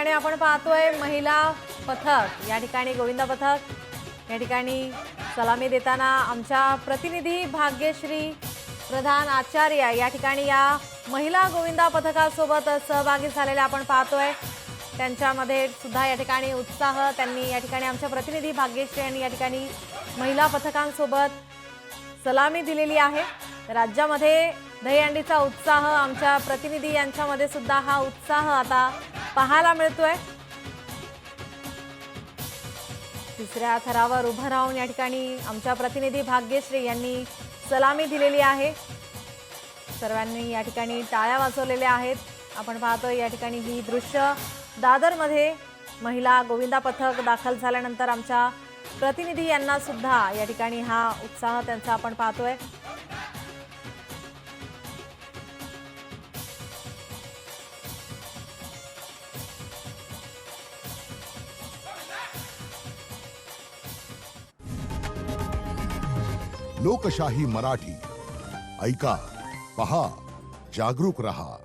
ठिकाणी आपण पाहतोय महिला पथक, या ठिकाणी गोविंदा पथक या ठिकाणी सलामी देताना आमच्या प्रतिनिधी भाग्यश्री प्रधान आचार्य या ठिकाणी या महिला गोविंदा पथकासोबत सहभागी झालेले आपण पाहतोय। त्यांच्यामध्ये सुद्धा या ठिकाणी उत्साह, त्यांनी या ठिकाणी आमच्या प्रतिनिधी भाग्यश्री यांनी या ठिकाणी महिला पथकांसोबत सलामी दिलेली आहे। राज्यामध्ये दहीहंडीचा उत्साह, आमच्या प्रतिनिधी यांच्यामध्ये सुद्धा हा उत्साह आता पाहायला मिळतोय। तिसऱ्या थरावर उभं राहून या ठिकाणी आमच्या प्रतिनिधी भाग्यश्री यांनी सलामी दिलेली आहे। सर्वांनी या ठिकाणी टाळ्या वाजवलेल्या आहेत। आपण पाहतोय या ठिकाणी ही दृश्य दादरमध्ये महिला गोविंदा पथक दाखल झाल्यानंतर आमच्या प्रतिनिधी यांना सुद्धा या ठिकाणी हा उत्साह त्यांचा आपण पाहतोय। लोकशाही मराठी ऐका, पहा, जागरूक रहा।